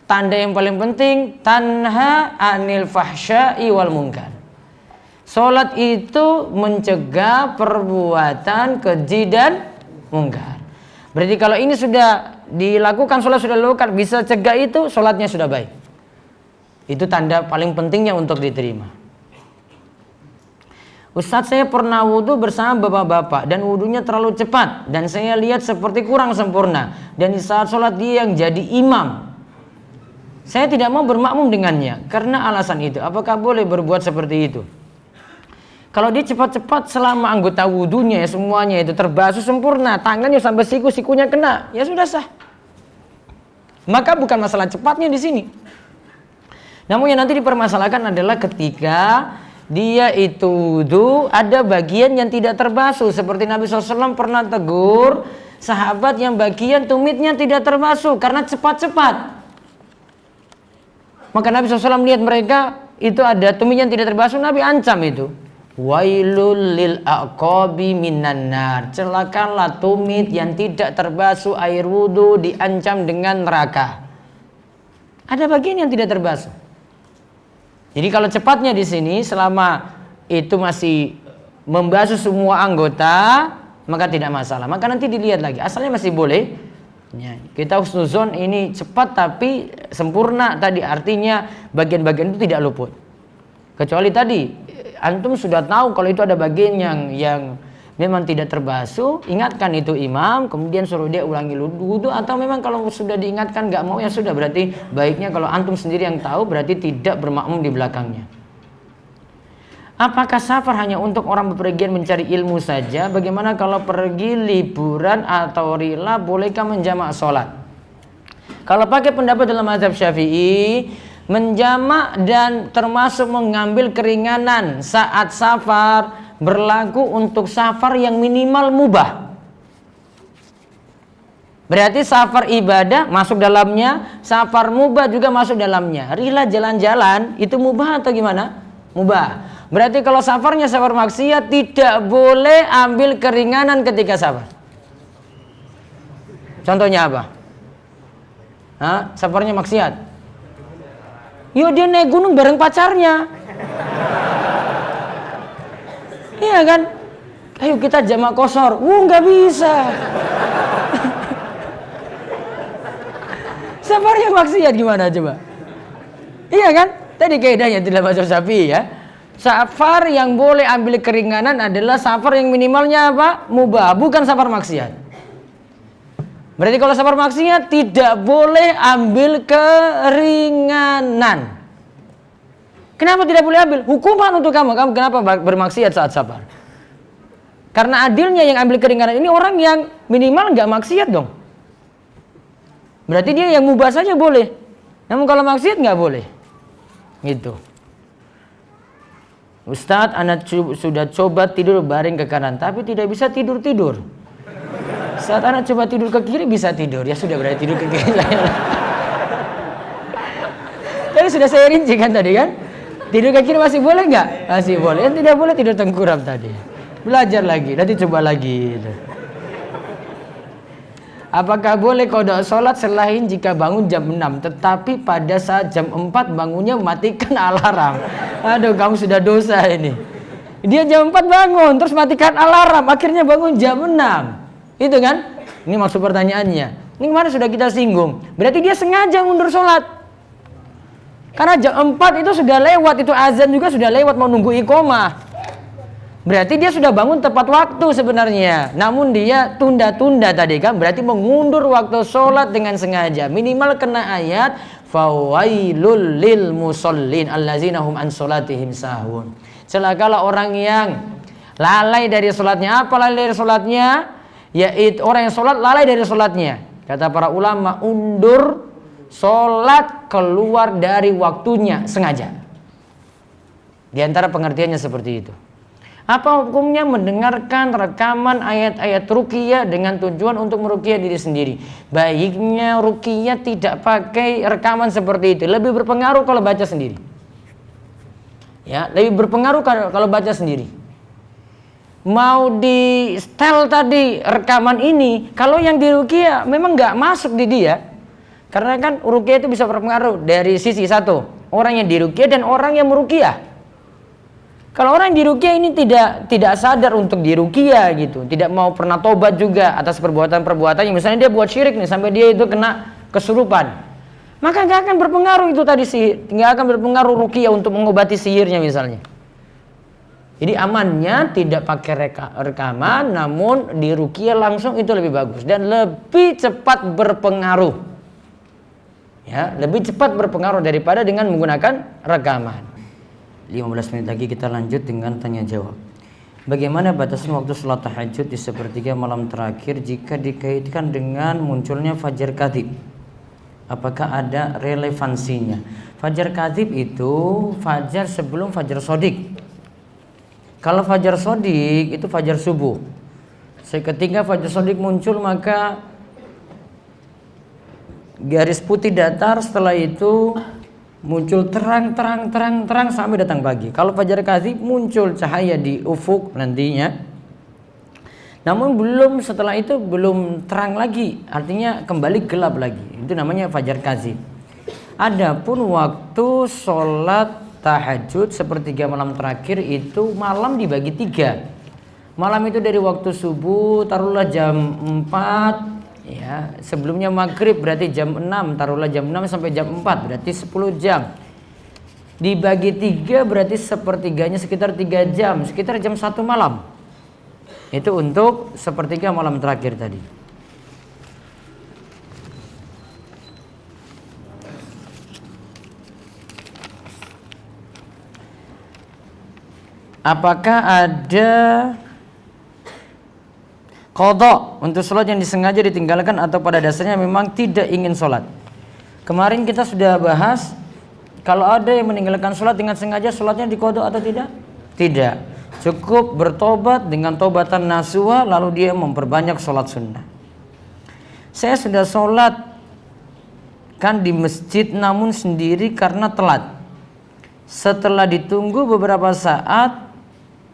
Tanda yang paling penting, tanha anil fahsya'i wal munkar. Sholat itu mencegah perbuatan keji dan munkar. Berarti kalau ini sudah dilakukan, sholat sudah dilakukan, bisa cegah itu, sholatnya sudah baik. Itu tanda paling pentingnya untuk diterima. Ustadz, saya pernah wudhu bersama bapak-bapak dan wudhunya terlalu cepat dan saya lihat seperti kurang sempurna. Dan di saat sholat dia yang jadi imam. Saya tidak mau bermakmum dengannya karena alasan itu. Apakah boleh berbuat seperti itu? Kalau dia cepat-cepat selama anggota wudhunya ya semuanya itu terbasuh sempurna, tangannya sampai siku-sikunya kena, ya sudah sah. Maka bukan masalah cepatnya di sini. Namun yang nanti dipermasalahkan adalah ketika dia itu wudhu ada bagian yang tidak terbasuh. Seperti Nabi SAW pernah tegur sahabat yang bagian tumitnya tidak terbasuh karena cepat-cepat. Maka Nabi SAW lihat mereka itu ada tumit yang tidak terbasuh, Nabi ancam itu. Wailul lil aqabi minan nar. Celakalah tumit yang tidak terbasuh air wudu, diancam dengan neraka. Ada bagian yang tidak terbasuh. Jadi kalau cepatnya di sini selama itu masih membasuh semua anggota, maka tidak masalah. Maka nanti dilihat lagi, asalnya masih boleh. Ya, kita husnuzon ini cepat tapi sempurna tadi, artinya bagian-bagian itu tidak luput. Kecuali tadi antum sudah tahu kalau itu ada bagian yang memang tidak terbasuh, ingatkan itu imam, kemudian suruh dia ulangi wudu, atau memang kalau sudah diingatkan nggak mau ya sudah, berarti baiknya kalau antum sendiri yang tahu berarti tidak bermakmum di belakangnya. Apakah safar hanya untuk orang bepergian mencari ilmu saja? Bagaimana kalau pergi liburan atau rila, bolehkah menjamak sholat? Kalau pakai pendapat dalam mazhab Syafi'i, menjamak dan termasuk mengambil keringanan saat safar berlaku untuk safar yang minimal mubah. Berarti safar ibadah masuk dalamnya, safar mubah juga masuk dalamnya. Rila jalan-jalan itu mubah atau gimana? Mubah. Berarti kalau safarnya safar maksiat, tidak boleh ambil keringanan ketika safar. Contohnya apa? Safarnya maksiat. Yo, dia naik gunung bareng pacarnya. Iya kan? Ayo kita jamak qashar. Nggak bisa. Safarnya maksiat gimana coba? Iya kan? Tadi kaidahnya tidak mazhab Syafi'i ya. Safar yang boleh ambil keringanan adalah safar yang minimalnya apa? Mubah, bukan safar maksiat. Berarti kalau safar maksiat tidak boleh ambil keringanan. Kenapa tidak boleh ambil? Hukuman untuk kamu. Kamu kenapa bermaksiat saat safar? Karena adilnya yang ambil keringanan ini orang yang minimal nggak maksiat dong. Berarti dia yang mubah saja boleh. Namun kalau maksiat nggak boleh. Gitu. Ustadz, anak sudah coba tidur baring ke kanan, tapi tidak bisa tidur-tidur. Saat anak coba tidur ke kiri bisa tidur. Ya sudah, berarti tidur ke kiri. Tadi sudah saya rinci kan tadi kan? Tidur ke kiri masih boleh nggak? Masih boleh. Yang tidak boleh tidur tengkurap tadi. Belajar lagi, nanti coba lagi. Apakah boleh qada sholat selain jika bangun jam 6, tetapi pada saat jam 4 bangunnya matikan alarm? Aduh, kamu sudah dosa ini. Dia jam 4 bangun, terus matikan alarm, akhirnya bangun jam 6. Itu kan? Ini maksud pertanyaannya. Ini kemarin sudah kita singgung. Berarti dia sengaja mundur sholat. Karena jam 4 itu sudah lewat, itu azan juga sudah lewat, mau nunggu iqomah. Berarti dia sudah bangun tepat waktu sebenarnya. Namun dia tunda-tunda tadi kan. Berarti mengundur waktu sholat dengan sengaja. Minimal kena ayat fawailul lil musallin allazina hum an sholatihim sahun. Celakalah orang yang lalai dari sholatnya. Apa lalai dari sholatnya? Yaitu orang yang sholat lalai dari sholatnya. Kata para ulama, undur sholat keluar dari waktunya sengaja. Di antara pengertiannya seperti itu. Apa hukumnya mendengarkan rekaman ayat-ayat ruqyah dengan tujuan untuk meruqyah diri sendiri? Baiknya ruqyah tidak pakai rekaman seperti itu. Lebih berpengaruh kalau baca sendiri. Ya, lebih berpengaruh kalau baca sendiri. Mau di setel tadi rekaman ini, kalau yang di ruqyah memang nggak masuk di dia. Karena kan ruqyah itu bisa berpengaruh dari sisi satu, orang yang di ruqyah dan orang yang meruqyah. Kalau orang yang diruqyah ini tidak sadar untuk diruqyah gitu, tidak mau pernah tobat juga atas perbuatan-perbuatannya, misalnya dia buat syirik nih sampai dia itu kena kesurupan, maka nggak akan berpengaruh itu tadi sihir, nggak akan berpengaruh ruqyah untuk mengobati sihirnya misalnya. Jadi amannya tidak pakai rekaman, namun diruqyah langsung itu lebih bagus dan lebih cepat berpengaruh. Ya, lebih cepat berpengaruh daripada dengan menggunakan rekaman. 15 menit lagi kita lanjut dengan tanya jawab. Bagaimana batasan waktu sholat tahajud di sepertiga malam terakhir jika dikaitkan dengan munculnya fajar kadzib? Apakah ada relevansinya? Fajar kadzib itu fajar sebelum fajar shodiq. Kalau fajar shodiq itu fajar subuh. Seketika fajar shodiq muncul maka garis putih datar, setelah itu muncul terang sampai datang pagi. Kalau fajar kadzib muncul cahaya di ufuk nantinya. Namun setelah itu belum terang lagi, artinya kembali gelap lagi. Itu namanya fajar kadzib. Adapun waktu sholat tahajud sepertiga malam terakhir itu malam dibagi 3. Malam itu dari waktu subuh taruhlah jam 4. Ya, sebelumnya maghrib berarti jam 6, taruhlah jam 6 sampai jam 4 berarti 10 jam. Dibagi 3 berarti sepertiganya sekitar 3 jam, sekitar jam 1 malam. Itu untuk sepertiga malam terakhir tadi. Apakah ada qadha untuk sholat yang disengaja ditinggalkan atau pada dasarnya memang tidak ingin sholat? Kemarin kita sudah bahas kalau ada yang meninggalkan sholat dengan sengaja, sholatnya diqadha atau tidak? Tidak. Cukup bertobat dengan tobatan nasuha lalu dia memperbanyak sholat sunnah. Saya sudah sholat kan di masjid namun sendiri karena telat. Setelah ditunggu beberapa saat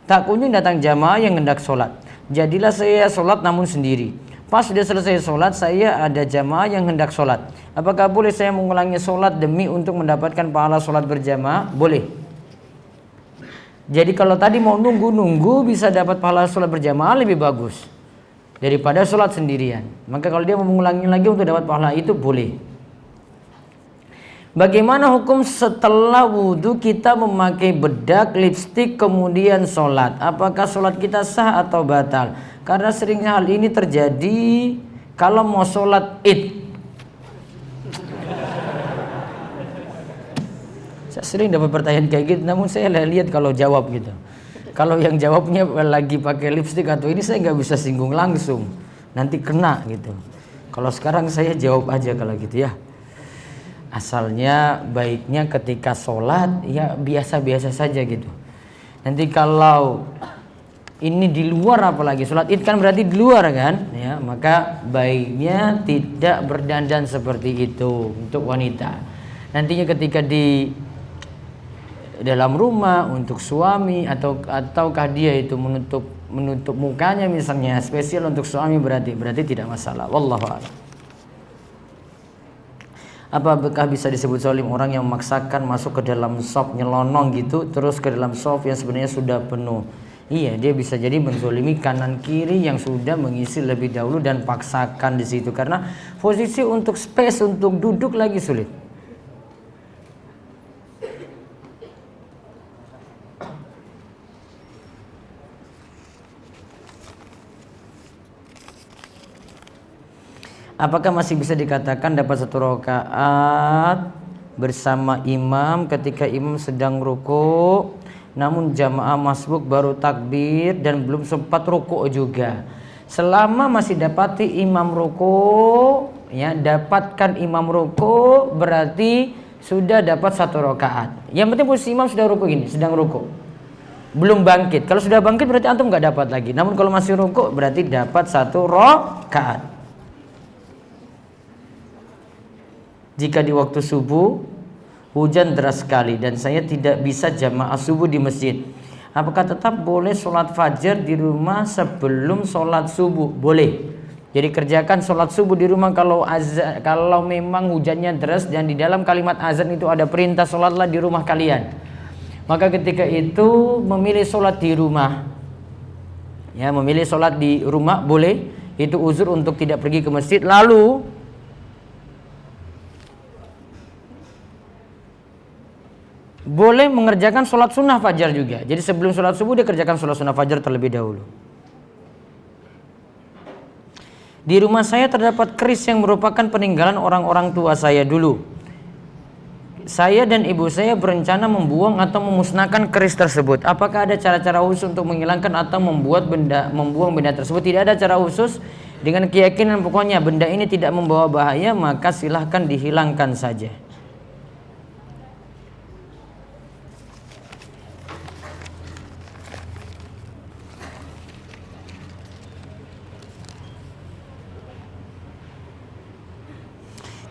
tak kunjung datang jamaah yang hendak sholat. Jadilah saya sholat namun sendiri. Pas sudah selesai sholat saya ada jamaah yang hendak sholat. Apakah boleh saya mengulangi sholat demi untuk mendapatkan pahala sholat berjamaah? Boleh. Jadi kalau tadi mau nunggu bisa dapat pahala sholat berjamaah lebih bagus daripada sholat sendirian. Maka kalau dia mau mengulangi lagi untuk dapat pahala itu boleh. Bagaimana hukum setelah wudhu kita memakai bedak, lipstik, kemudian sholat? Apakah sholat kita sah atau batal? Karena sering hal ini terjadi kalau mau sholat id. Saya sering dapat pertanyaan kayak gitu, namun saya lihat kalau jawab gitu. Kalau yang jawabnya lagi pakai lipstik atau ini saya nggak bisa singgung langsung, nanti kena gitu. Kalau sekarang saya jawab aja kalau gitu ya. Asalnya baiknya ketika sholat ya biasa-biasa saja gitu. Nanti kalau ini di luar apalagi sholat id kan berarti di luar kan ya, maka baiknya tidak berdandan seperti itu untuk wanita. Nantinya ketika di dalam rumah untuk suami ataukah dia itu menutup mukanya misalnya spesial untuk suami berarti tidak masalah. Wallahu a'lam. Apakah bisa disebut zalim orang yang memaksakan masuk ke dalam shop nyelonong gitu terus ke dalam shop yang sebenarnya sudah penuh? Iya, dia bisa jadi menzalimi kanan kiri yang sudah mengisi lebih dahulu dan paksakan di situ karena posisi untuk space untuk duduk lagi sulit. Apakah masih bisa dikatakan dapat satu rakaat bersama imam ketika imam sedang ruku, namun jamaah masbuk baru takbir dan belum sempat ruku juga? Selama masih dapati imam ruku, ya dapatkan imam ruku berarti sudah dapat satu rakaat. Yang penting posisi imam sudah ruku gini, sedang ruku, belum bangkit. Kalau sudah bangkit berarti antum nggak dapat lagi. Namun kalau masih ruku berarti dapat satu rakaat. Jika di waktu subuh hujan deras sekali dan saya tidak bisa jamaah subuh di masjid, apakah tetap boleh sholat fajar di rumah sebelum sholat subuh? Boleh. Jadi kerjakan sholat subuh di rumah kalau memang hujannya deras dan di dalam kalimat azan itu ada perintah sholatlah di rumah kalian. Maka ketika itu memilih sholat di rumah, ya memilih sholat di rumah boleh. Itu uzur untuk tidak pergi ke masjid. Lalu boleh mengerjakan sholat sunnah fajar juga. Jadi sebelum sholat subuh dia kerjakan sholat sunnah fajar terlebih dahulu. Di rumah saya terdapat keris yang merupakan peninggalan orang-orang tua saya dulu. Saya dan ibu saya berencana membuang atau memusnahkan keris tersebut. Apakah ada cara-cara khusus untuk menghilangkan atau membuang benda tersebut? Tidak ada cara khusus. Dengan keyakinan pokoknya benda ini tidak membawa bahaya, maka silahkan dihilangkan saja.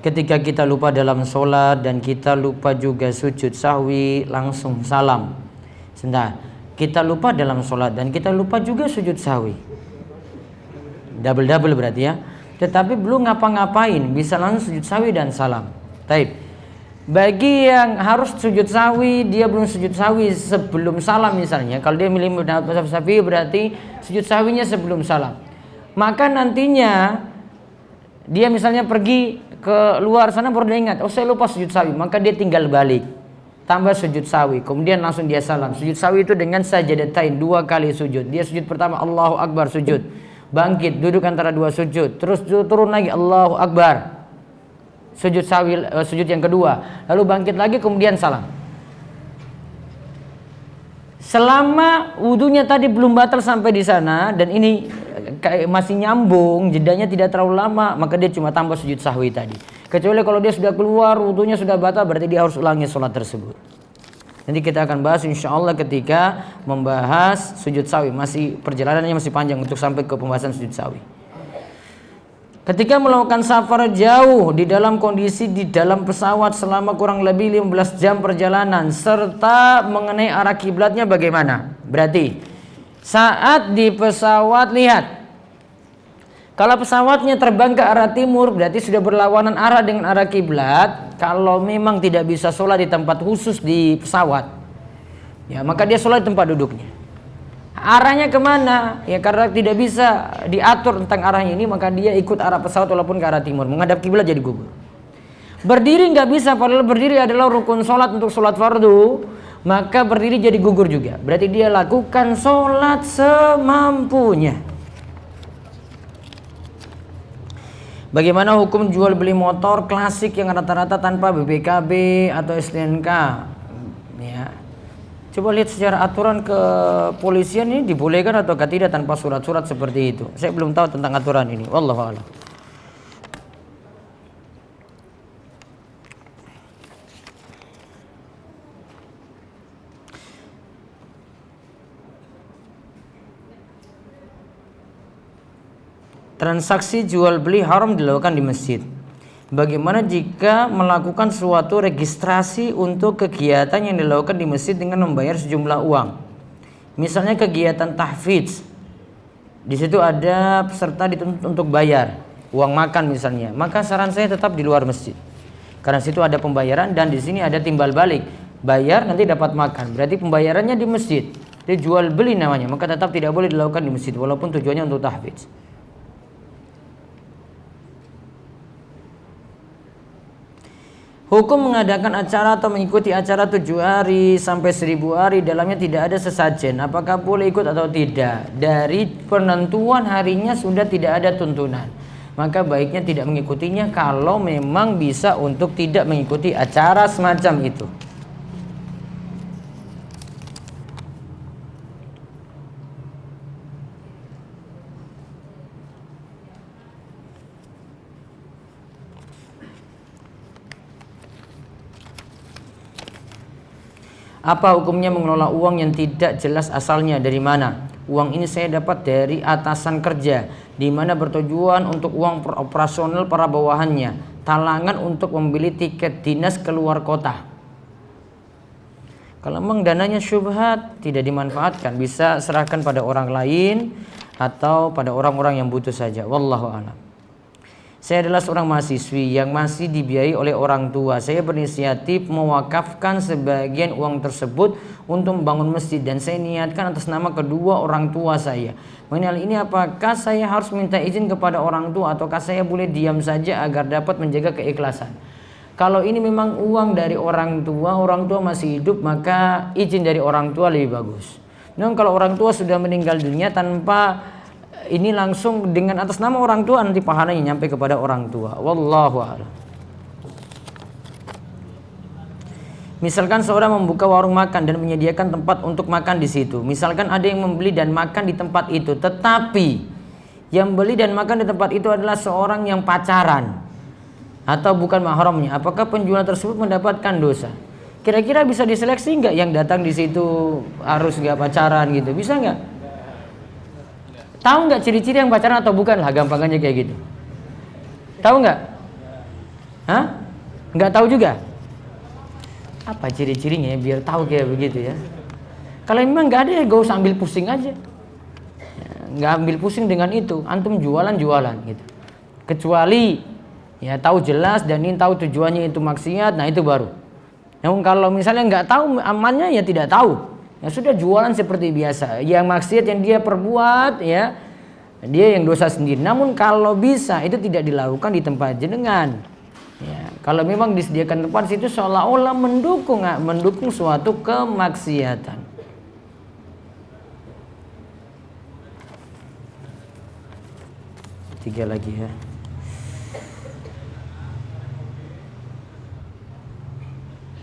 Ketika kita lupa dalam sholat dan kita lupa juga sujud sahwi, langsung salam. Sebentar, kita lupa dalam sholat dan kita lupa juga sujud sahwi. Double berarti ya. Tetapi belum ngapa-ngapain, bisa langsung sujud sahwi dan salam. Taib. Bagi yang harus sujud sahwi, dia belum sujud sahwi sebelum salam misalnya. Kalau dia milih madhab Syafi'i berarti sujud sahwinya sebelum salam. Maka nantinya dia misalnya pergi ke luar sana baru dia ingat, oh saya lupa sujud sahwi, maka dia tinggal balik tambah sujud sahwi, kemudian langsung dia salam. Sujud sahwi itu dengan sajadatain, 2 kali sujud. Dia sujud pertama Allahu Akbar, sujud, bangkit, duduk antara 2 sujud, terus turun lagi Allahu Akbar, sujud sahwi, sujud yang kedua, lalu bangkit lagi kemudian salam. Selama wudunya tadi belum batal sampai di sana dan ini masih nyambung, jedanya tidak terlalu lama, maka dia cuma tambah sujud sahwi tadi. Kecuali kalau dia sudah keluar, wudunya sudah batal, berarti dia harus ulangi sholat tersebut. Nanti kita akan bahas insya Allah ketika membahas sujud sawi. Perjalanannya masih panjang untuk sampai ke pembahasan sujud sawi. Ketika melakukan safar jauh di dalam kondisi di dalam pesawat selama kurang lebih 15 jam perjalanan serta mengenai arah kiblatnya bagaimana? Berarti saat di pesawat lihat. Kalau pesawatnya terbang ke arah timur berarti sudah berlawanan arah dengan arah kiblat. Kalau memang tidak bisa sholat di tempat khusus di pesawat, ya maka dia sholat di tempat duduknya. Arahnya kemana? Ya karena tidak bisa diatur tentang arahnya ini, maka dia ikut arah pesawat walaupun ke arah timur, menghadap kiblat jadi gugur. Berdiri nggak bisa, padahal berdiri adalah rukun sholat untuk sholat fardu, maka berdiri jadi gugur juga. Berarti dia lakukan sholat semampunya. Bagaimana hukum jual beli motor klasik yang rata-rata tanpa BPKB atau STNK? Ya. Coba lihat secara aturan kepolisian ini dibolehkan atau tidak tanpa surat-surat seperti itu. Saya belum tahu tentang aturan ini. Wallahu a'lam. Transaksi jual beli haram dilakukan di masjid. Bagaimana jika melakukan suatu registrasi untuk kegiatan yang dilakukan di masjid dengan membayar sejumlah uang? Misalnya kegiatan tahfidz. Di situ ada peserta dituntut untuk bayar uang makan misalnya. Maka saran saya tetap di luar masjid. Karena situ ada pembayaran dan di sini ada timbal balik. Bayar nanti dapat makan. Berarti pembayarannya di masjid. Itu jual beli namanya. Maka tetap tidak boleh dilakukan di masjid walaupun tujuannya untuk tahfidz. Hukum mengadakan acara atau mengikuti acara 7 hari sampai 1000 hari dalamnya tidak ada sesajen. Apakah boleh ikut atau tidak? Dari penentuan harinya sudah tidak ada tuntunan. Maka baiknya tidak mengikutinya kalau memang bisa untuk tidak mengikuti acara semacam itu. Apa hukumnya mengelola uang yang tidak jelas asalnya dari mana? Uang ini saya dapat dari atasan kerja, di mana bertujuan untuk uang operasional para bawahannya, talangan untuk membeli tiket dinas keluar kota. Kalau memang dananya syubhat, tidak dimanfaatkan, bisa serahkan pada orang lain atau pada orang-orang yang butuh saja. Wallahu a'lam. Saya adalah seorang mahasiswi yang masih dibiayai oleh orang tua. Saya berinisiatif mewakafkan sebagian uang tersebut untuk membangun masjid dan saya niatkan atas nama kedua orang tua saya. Mengenai hal ini apakah saya harus minta izin kepada orang tua ataukah saya boleh diam saja agar dapat menjaga keikhlasan? Kalau ini memang uang dari orang tua masih hidup, maka izin dari orang tua lebih bagus. Namun kalau orang tua sudah meninggal dunia tanpa ini langsung dengan atas nama orang tua, nanti pahalanya nyampe kepada orang tua. Wallahu a'lam. Misalkan seorang membuka warung makan dan menyediakan tempat untuk makan di situ. Misalkan ada yang membeli dan makan di tempat itu, tetapi yang beli dan makan di tempat itu adalah seorang yang pacaran atau bukan mahramnya. Apakah penjual tersebut mendapatkan dosa? Kira-kira bisa diseleksi nggak yang datang di situ harus nggak pacaran gitu? Bisa nggak? Tahu nggak ciri-ciri yang pacaran atau bukan lah, gampangannya kayak gitu. Tahu nggak? Hah? Nggak tahu juga? Apa ciri-cirinya ya, biar tahu kayak begitu ya. Kalau memang nggak ada ya gak usah ambil pusing aja. Nggak ambil pusing dengan itu. Antum jualan gitu. Kecuali ya tahu jelas dan ini tahu tujuannya itu maksiat, nah itu baru. Namun kalau misalnya nggak tahu amannya ya tidak tahu. Ya sudah jualan seperti biasa. Yang maksiat yang dia perbuat ya dia yang dosa sendiri. Namun kalau bisa itu tidak dilakukan di tempat jenengan. Ya, kalau memang disediakan tempat situ seolah-olah mendukung suatu kemaksiatan. Tiga lagi ya.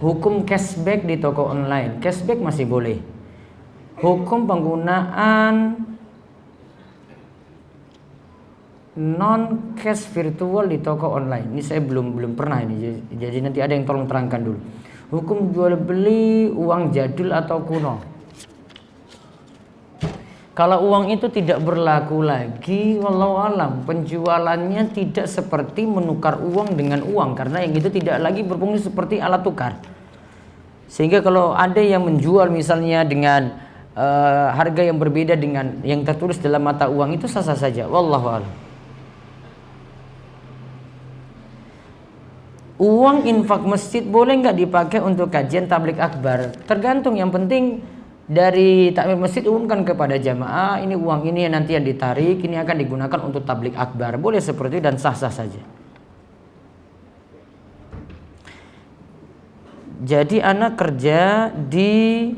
Hukum cashback di toko online. Cashback masih boleh. Hukum penggunaan non cash virtual di toko online. Ini saya belum pernah ini. Jadi nanti ada yang tolong terangkan dulu. Hukum jual beli uang jadul atau kuno. Kalau uang itu tidak berlaku lagi, wallahu alam, penjualannya tidak seperti menukar uang dengan uang, karena yang itu tidak lagi berfungsi seperti alat tukar. Sehingga kalau ada yang menjual misalnya dengan harga yang berbeda dengan yang tertulis dalam mata uang, itu sah-sah saja, wallahu alam. Uang infak masjid boleh nggak dipakai untuk kajian tablik akbar? Tergantung, yang penting dari takmir masjid umumkan kepada jamaah, ini uang ini nanti yang ditarik, ini akan digunakan untuk tablik akbar. Boleh seperti itu dan sah-sah saja. Jadi anak kerja di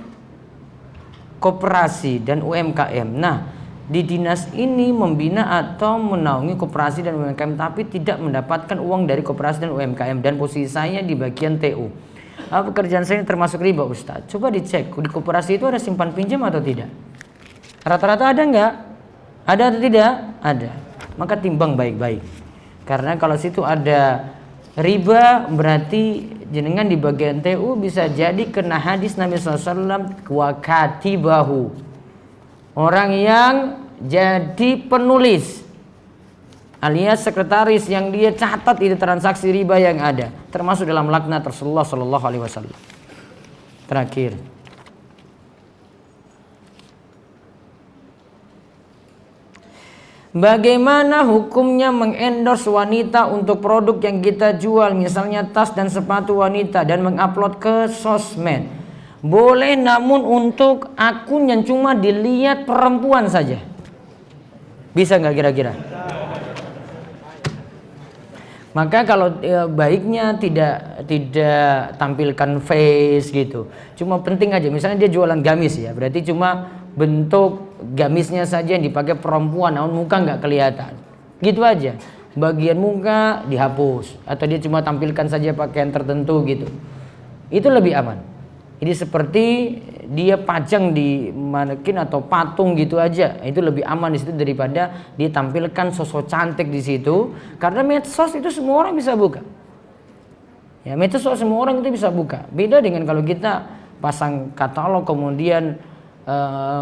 koperasi dan UMKM. Nah, di dinas ini membina atau menaungi koperasi dan UMKM, tapi tidak mendapatkan uang dari koperasi dan UMKM, dan posisi saya di bagian TU. Apa pekerjaan saya ini termasuk riba, Ustaz? Coba dicek di koperasi itu ada simpan pinjam atau tidak. Rata-rata ada nggak? Ada atau tidak? Ada. Maka timbang baik-baik. Karena kalau situ ada riba, berarti jenengan di bagian TU bisa jadi kena hadis Nabi SAW, wa katibahu, orang yang jadi penulis alias sekretaris yang dia catat itu transaksi riba yang ada, termasuk dalam laknat Rasulullah sallallahu alaihi wasallam. Terakhir, bagaimana hukumnya mengendorse wanita untuk produk yang kita jual, misalnya tas dan sepatu wanita, dan mengupload ke sosmed? Boleh, namun untuk akun yang cuma dilihat perempuan saja. Bisa nggak kira-kira? Maka kalau baiknya tidak tampilkan face gitu. Cuma penting aja, misalnya dia jualan gamis ya, berarti cuma bentuk gamisnya saja yang dipakai perempuan, namun muka nggak kelihatan. Gitu aja. Bagian muka dihapus, atau dia cuma tampilkan saja pakaian tertentu gitu. Itu lebih aman. Ini seperti dia pajang di manekin atau patung gitu aja, itu lebih aman di situ daripada dia tampilkan sosok cantik di situ. Karena medsos itu semua orang bisa buka. Ya, medsos semua orang itu bisa buka. Beda dengan kalau kita pasang katalog, kemudian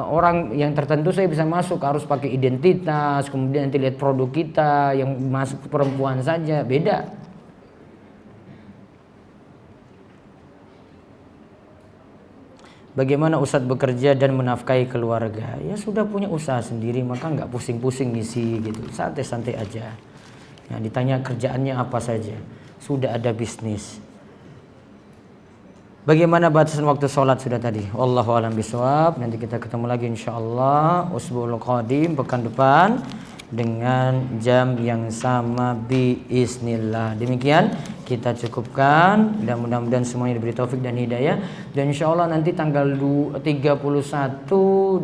orang yang tertentu saya bisa masuk, harus pakai identitas, kemudian nanti lihat produk kita yang masuk perempuan saja, beda. Bagaimana Ustadz bekerja dan menafkahi keluarga? Ya sudah punya usaha sendiri, maka nggak pusing-pusing ngisi gitu, santai-santai aja. Nah, ditanya kerjaannya apa saja, sudah ada bisnis. Bagaimana batasan waktu sholat sudah tadi. Wallahu a'lam bishawab. Nanti kita ketemu lagi insyaallah usbu'ul qadim, pekan depan, dengan jam yang sama biiznillah. Demikian kita cukupkan, dan mudah-mudahan semuanya diberi taufik dan hidayah. Dan insyaallah nanti tanggal 31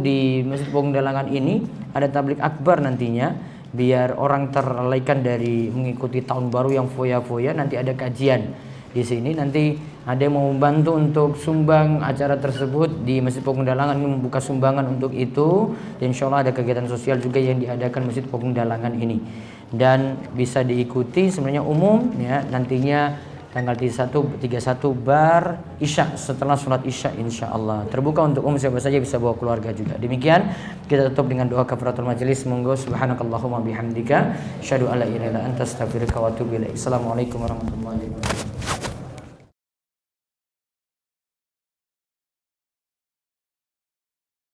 di Masjid Pongdalangan ini ada tablik akbar nantinya, biar orang terlalaikan dari mengikuti tahun baru yang foya-foya. Nanti ada kajian di sini, nanti ada yang mau membantu untuk sumbang acara tersebut di Masjid Pongdalangan, ini membuka sumbangan untuk itu. Dan insyaallah ada kegiatan sosial juga yang diadakan Masjid Pongdalangan ini, dan bisa diikuti sebenarnya umum ya, nantinya tanggal 31 bar Isya, setelah sholat Isya insyaallah. Terbuka untuk umum, siapa saja bisa bawa keluarga juga. Demikian kita tutup dengan doa kafaratul majelis. Monggo subhanakallahumma bihamdika asyhadu alla ilaha illa anta astaghfiruka wa atubu ilaik. Assalamualaikum warahmatullahi wabarakatuh.